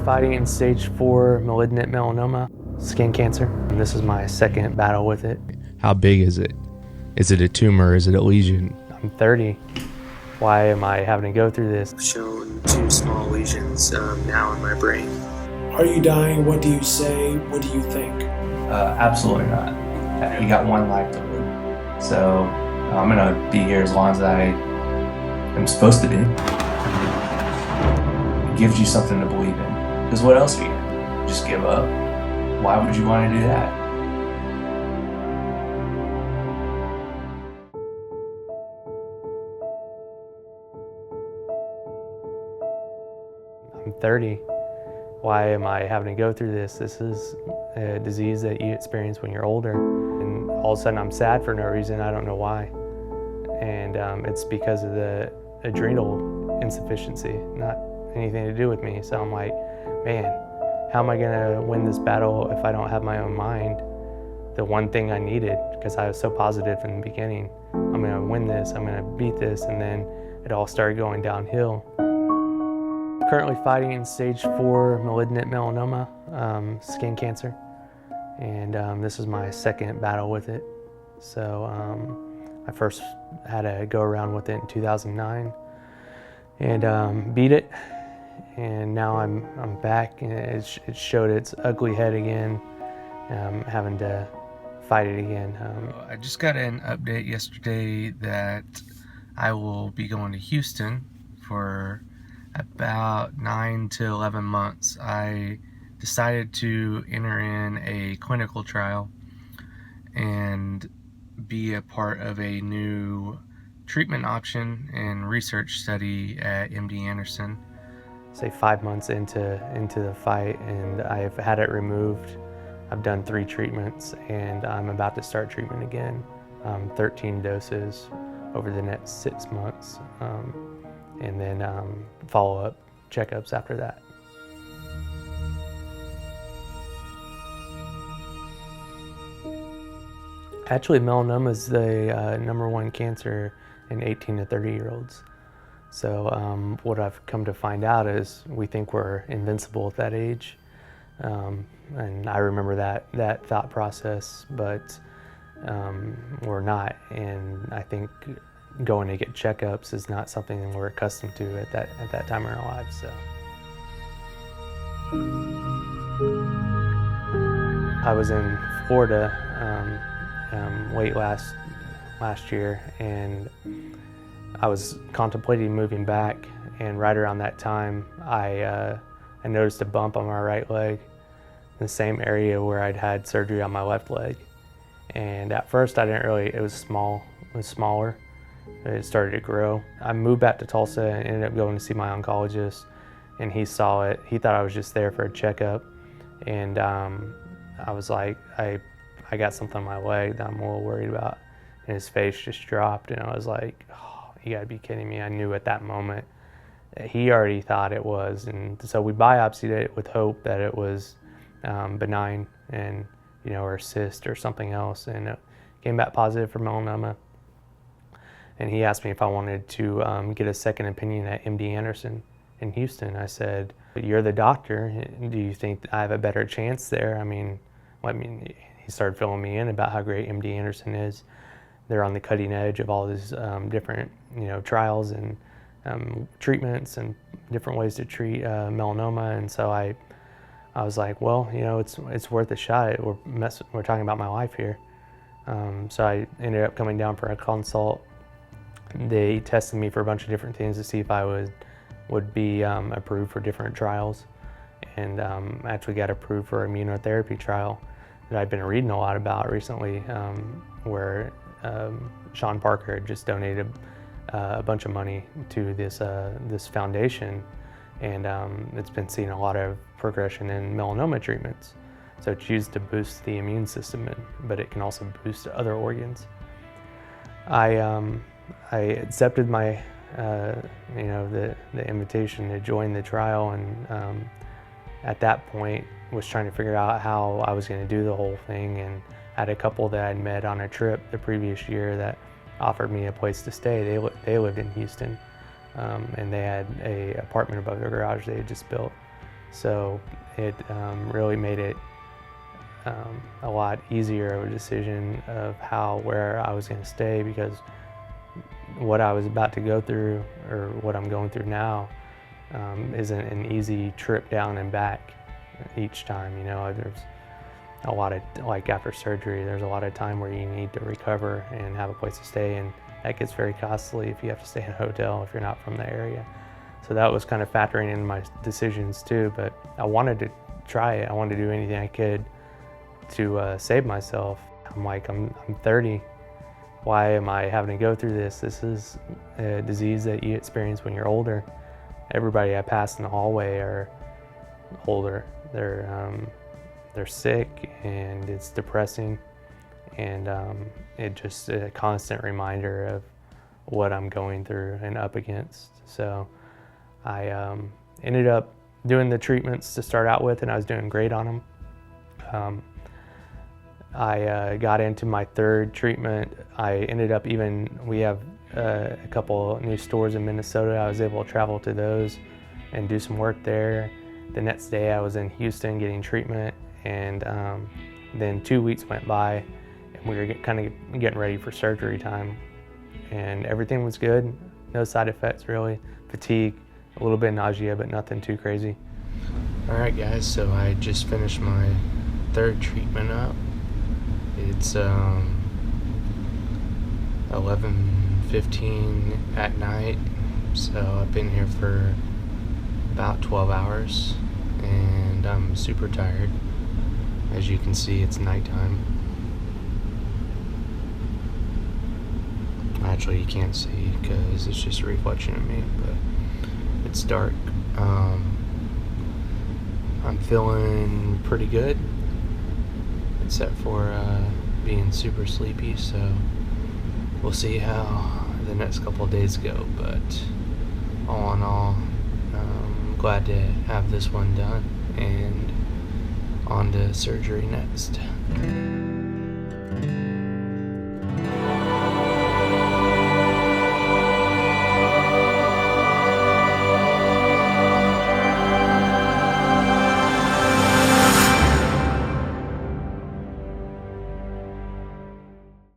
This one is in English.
Fighting stage 4 malignant melanoma, skin cancer. And this is my second battle with it. How big is it? Is it a tumor? Is it a lesion? I'm 30. Why am I having to go through this? I've shown 2 small lesions now in my brain. Are you dying? What do you say? What do you think? Absolutely not. You got one life to live. So I'm gonna be here as long as I am supposed to be. It gives you something to believe in. Because what else are you gonna do? Just give up? Why would you want to do that? I'm 30. Why am I having to go through this? This is a disease that you experience when you're older. And all of a sudden I'm sad for no reason, I don't know why. And it's because of the adrenal insufficiency, not anything to do with me. So I'm like, man, how am I gonna win this battle if I don't have my own mind? The one thing I needed, because I was so positive from the beginning. I'm gonna win this, I'm gonna beat this, and then it all started going downhill. Currently fighting stage 4 malignant melanoma, skin cancer, and this is my second battle with it. So I first had to go around with it in 2009 and beat it, and now I'm back, and it showed its ugly head again, having to fight it again. I just got an update yesterday that I will be going to Houston for about 9 to 11 months. I decided to enter in a clinical trial and be a part of a new treatment option and research study at MD Anderson. Say 5 months into the fight, and I've had it removed. I've done 3 treatments, and I'm about to start treatment again. 13 doses over the next 6 months. And then follow-up checkups after that. Actually, melanoma is the number 1 cancer in 18 to 30-year-olds. So what I've come to find out is we think we're invincible at that age. And I remember that thought process, but we're not. And I think going to get checkups is not something that we're accustomed to at that time in our lives. So I was in Florida late last year, and I was contemplating moving back, and right around that time I noticed a bump on my right leg, the same area where I'd had surgery on my left leg. And at first I didn't really, it was smaller. It started to grow. I moved back to Tulsa and ended up going to see my oncologist, and he saw it. He thought I was just there for a checkup, and I was like, I got something on my leg that I'm a little worried about. And his face just dropped, and I was like, oh, you gotta be kidding me. I knew at that moment that he already thought it was, and so we biopsied it with hope that it was benign and, or a cyst or something else, and it came back positive for melanoma. And he asked me if I wanted to get a second opinion at MD Anderson in Houston. I said, you're the doctor. Do you think I have a better chance there? He started filling me in about how great MD Anderson is. They're on the cutting edge of all these different, trials and treatments and different ways to treat melanoma. And so I was like, well, it's worth a shot. We're talking about my life here. So I ended up coming down for a consult. They tested me for a bunch of different things to see if I would be approved for different trials, and actually got approved for an immunotherapy trial that I've been reading a lot about recently, where Sean Parker had just donated a bunch of money to this foundation, and it's been seeing a lot of progression in melanoma treatments. So it's used to boost the immune system, but it can also boost other organs. I accepted my, the invitation to join the trial, and at that point was trying to figure out how I was going to do the whole thing, and had a couple that I'd met on a trip the previous year that offered me a place to stay. They lived in Houston, and they had an apartment above their garage they had just built. So it really made it a lot easier of a decision of where I was going to stay, because what I was about to go through, or what I'm going through now, isn't an easy trip down and back each time. You know, there's a lot of, like after surgery, there's a lot of time where you need to recover and have a place to stay, and that gets very costly if you have to stay in a hotel if you're not from the area. So that was kind of factoring in my decisions too, but I wanted to try it. I wanted to do anything I could to save myself. I'm like, I'm 30. Why am I having to go through this? This is a disease that you experience when you're older. Everybody I pass in the hallway are older. They're sick, and it's depressing, and it just a constant reminder of what I'm going through and up against. So I ended up doing the treatments to start out with, and I was doing great on them. I got into my third treatment. I ended up we have a couple new stores in Minnesota. I was able to travel to those and do some work there. The next day I was in Houston getting treatment, and then 2 weeks went by, and we were kind of getting ready for surgery time, and everything was good. No side effects really. Fatigue, a little bit of nausea, but nothing too crazy. All right, guys, so I just finished my third treatment up. It's 11:15 at night, so I've been here for about 12 hours, and I'm super tired. As you can see, it's nighttime. Actually, you can't see because it's just a reflection of me, but it's dark. I'm feeling pretty good, except for being super sleepy, so we'll see how the next couple of days go. But all in all, I'm glad to have this one done, and on to surgery next.